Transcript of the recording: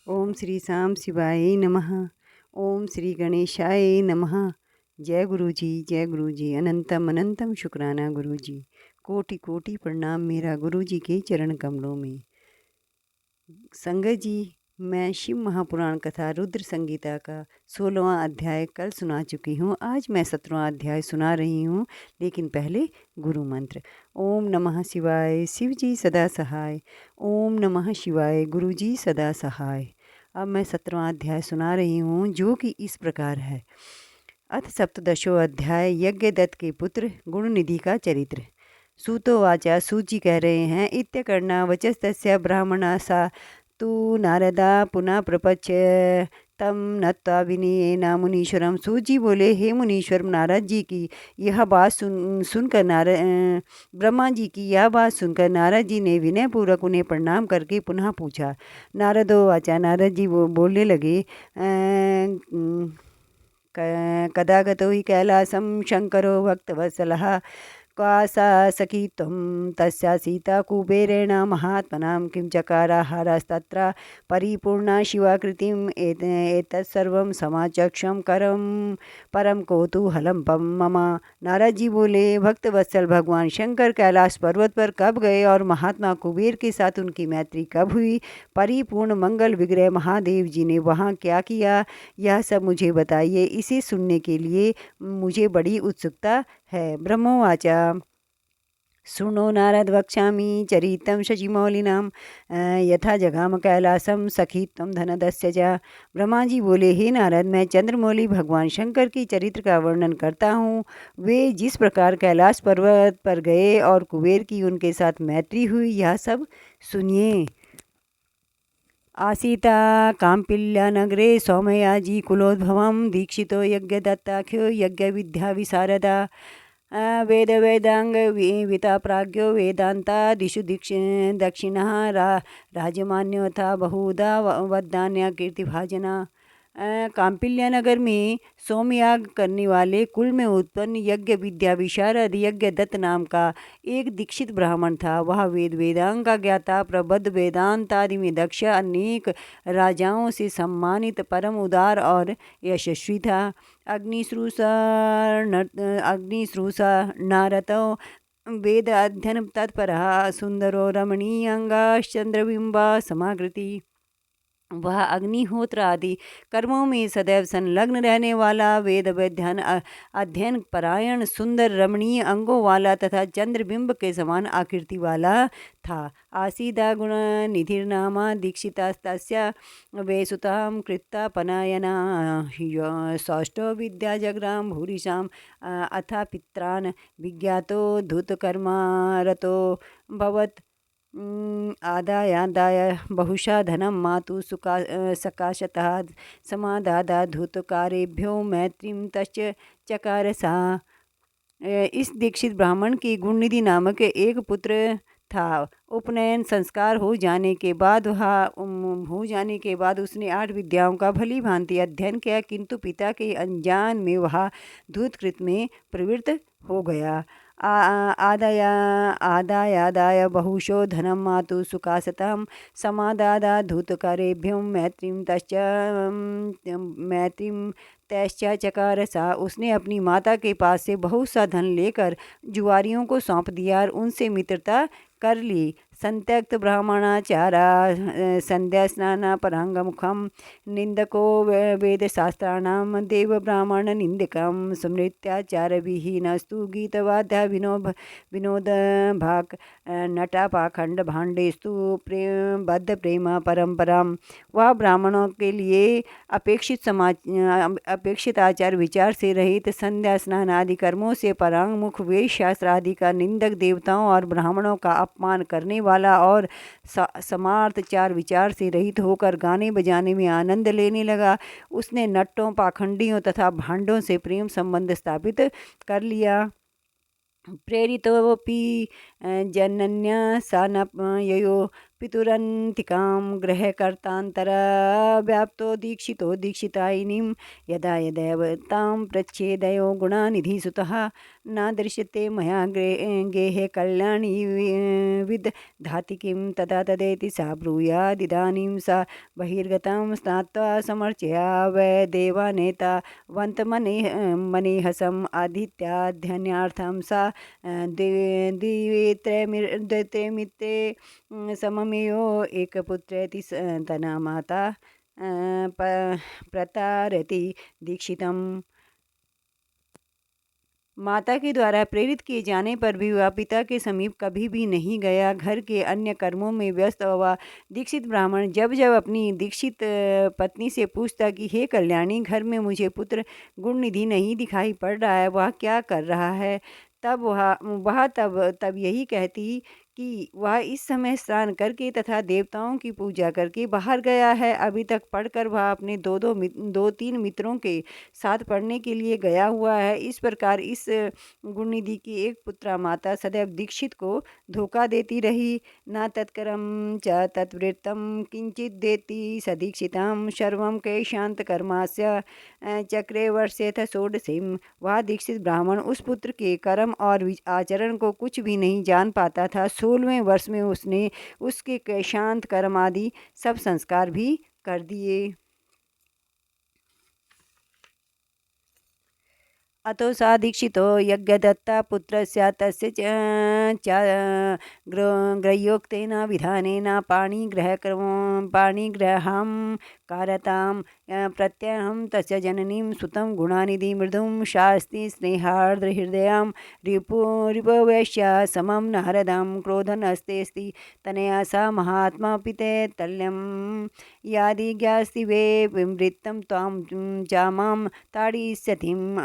ओम श्री साम शिवाय नमः। ओम श्री गणेशाय नमः। जय गुरु जी, जय गुरु जी। अनंतम अनंतम शुक्राना गुरु जी। कोटि कोटि प्रणाम मेरा गुरु जी के चरण कमलों में। संगत जी, मैं शिव महापुराण कथा रुद्र संगीता का 16वां अध्याय कल सुना चुकी हूँ। आज मैं 17वां अध्याय सुना रही हूँ, लेकिन पहले गुरु मंत्र। ओम नमः शिवाय, शिव जी सदा सहाय। ओम नमः शिवाय, गुरु जी सदा सहाय। अब मैं 17वां अध्याय सुना रही हूँ, जो कि इस प्रकार है। अथ सप्तदशो अध्याय, यज्ञदत्त के पुत्र गुणनिधि का चरित्र। सूतो वाचा, सूची कह रहे हैं, इत्यकर्णा वचस्तस्य ब्राह्मणा सा तू नारदा पुनः प्रपच तम नत्वा विनीयेन मुनीश्वरम। सूजी बोले, हे मुनीश्वर, नारद जी की यह बात सुनकर ब्रह्मा जी की यह बात सुनकर नारद जी ने विनय पूर्वक उन्हें प्रणाम करके पुनः पूछा। नारदो वाचा, नारद जी वो बोलने लगे, कदागतो हि कैलासं शंकरो भक्तवत्सलः क्वा सा सखी त्वं तस्या सीता कुबेरेण महात्मनां किं चकाराहारस्तत्र परिपूर्णा शिवाकृतिम् एतत् सर्वं समाचक्षं करम परम कौतूहलम मम। नारद जी बोले, भक्तवत्सल भगवान शंकर कैलाश पर्वत पर कब गए और महात्मा कुबेर के साथ उनकी मैत्री कब हुई? परिपूर्ण मंगल विग्रह महादेव जी ने वहाँ क्या किया? यह सब मुझे बताइए। इसे सुनने के लिए मुझे बड़ी उत्सुकता है। ब्रह्मोवाचा, शृणु नारद वक्ष्यामि चरितं शशिमौलिनां यथा जगाम कैलासम सखी त्वं धनदस्य च। ब्रह्मा जी बोले, हे नारद, मैं चंद्रमौली भगवान शंकर की चरित्र का वर्णन करता हूँ। वे जिस प्रकार कैलाश पर्वत पर गए और कुबेर की उनके साथ मैत्री हुई, यह सब सुनिए। आसीता काम्पिल्यानगरे सौमयाजी कुलोद्भवं दीक्षितो यज्ञदत्ताख्यो यज्ञविद्या विशारदा वेद वेदांग विता प्राज्ञो वेदांतादिषु दक्षिणः राजमान्यो था बहुधा वदान्य कीर्तिभाजना। काम्पिल्य नगर में सोमयाग करने वाले कुल में उत्पन्न यज्ञ विद्या विशारद यज्ञदत्त नाम का एक दीक्षित ब्राह्मण था। वह वेद वेदांग का ज्ञाता, प्रबुद्ध, वेदांत आदि में दक्ष, अनेक राजाओं से सम्मानित, परम उदार और यशस्वी था। अग्निश्रूषा नारतो वेद अध्ययन तत्परः सुंदरो रमणीयांगाश्चंद्रबिंबा समाकृति। वह अग्निहोत्र आदि कर्मों में सदैव संलग्न रहने वाला, वेद अध्ययन परायण, सुंदर रमणीय अंगों वाला तथा चंद्रबिंब के समान आकृति वाला था। आसीदा गुण निधिर्नामा दीक्षिता तस्य वेसुतां कृत्ता पनायना सौष्ठव विद्या जग्राम भूरिशाम अथा पित्रान विज्ञातो धूतकर्मा रतो भवत् आदाय बहुशा धनम मातु सकाशतः समादादा धूतकारेभ्यो मैत्रीं तश्च चकार सा। इस दीक्षित ब्राह्मण की गुणनिधि नामक एक पुत्र था। उपनयन संस्कार हो जाने के बाद उसने 8 विद्याओं का भली भांति अध्ययन किया, किंतु पिता के अनजान में वह धूतकृत में प्रवृत्त हो गया। आदाय बहुशो धनम मातु सुखासतम समादादा धूतकारेभ्यो मैत्रीं तैश्चा चकार सा। उसने अपनी माता के पास से बहुत सा धन लेकर जुआरियों को सौंप दिया और उनसे मित्रता कर ली। संत्यक्त ब्राह्मणाचारा संध्या स्नाना परांगमुखम निंदको वेदशास्त्राणां देव ब्राह्मण निंदकम स्मृत्याचार विहीनस्तु गीतवाद्य विनोद भाग नटा पाखंड भांडेस्तु बद्ध प्रेम परंपरा। वह ब्राह्मणों के लिए अपेक्षित आचार विचार से रहित, संध्या स्नान आदि कर्मों से परांगमुख, वेद शास्त्र आदि का निंदक, देवताओं और ब्राह्मणों का अपमान करने वाला और समार्थ चार विचार से रहित होकर गाने बजाने में आनंद लेने लगा। उसने नट्टों, पाखंडियों तथा भांडों से प्रेम संबंध स्थापित कर लिया। प्रेरितोपि जनन्या सा न ययो पितुरन्तिकां ग्रहकर्तान्तरव्याप्तो दीक्षितो दीक्षितायिनीं यदा यदैव तां प्रच्छेदयो गुणानिधिसुतः न दृश्यते मया गेहे कल्याणी विदधाति किं तदा तदेति सा ब्रूयादिदानीं सा बहिर्गतं स्नात्वा समर्चया वै देवानेता वन्तमनेहसम् आदित्याध्यन्यार्थं सा द्वित्रेमित्रे सममेयो एकपुत्रेति तना माता प्रतारति दीक्षितम्। माता के द्वारा प्रेरित किए जाने पर भी वह पिता के समीप कभी भी नहीं गया। घर के अन्य कर्मों में व्यस्त हुआ दीक्षित ब्राह्मण जब जब अपनी दीक्षित पत्नी से पूछता कि हे कल्याणी, घर में मुझे पुत्र गुणनिधि नहीं दिखाई पड़ रहा है, वह क्या कर रहा है, तब वह तब यही कहती कि वह इस समय स्नान करके तथा देवताओं की पूजा करके बाहर गया है। अभी तक पढ़कर वह अपने दो तीन मित्रों के साथ पढ़ने के लिए गया हुआ है। इस प्रकार इस गुणनिधि की एक पुत्रा माता सदैव दीक्षित को धोखा देती रही। न तत्करम च तत्वृत्तम किंचित देती सदीक्षिताम सर्वम के शांत कर्मास्य चक्रे वर्षेथ षोडशीम। वह दीक्षित ब्राह्मण उस पुत्र के कर्म और आचरण को कुछ भी नहीं जान पाता था। 16वें वर्ष में उसने उसके शांत कर्म आदि सब संस्कार भी कर दिए। अतो सा दीक्षितो यज्ञदत्ता पुत्रस्य तस्य ग्रह्योक्तेन विधानेन पाणिग्रहं कारतां प्रत्यहं तस्य जननीं सुतं गुणानिधि मृदुं शास्ति स्नेहार्द्रहृदयां रिपुवैश्य समं नारदं क्रोधनस्तेऽस्ति तनया सा महात्मा पिते तल्यं यादिज्ञास्ति वे विमृतं त्वां जामां ताडिष्यतिम्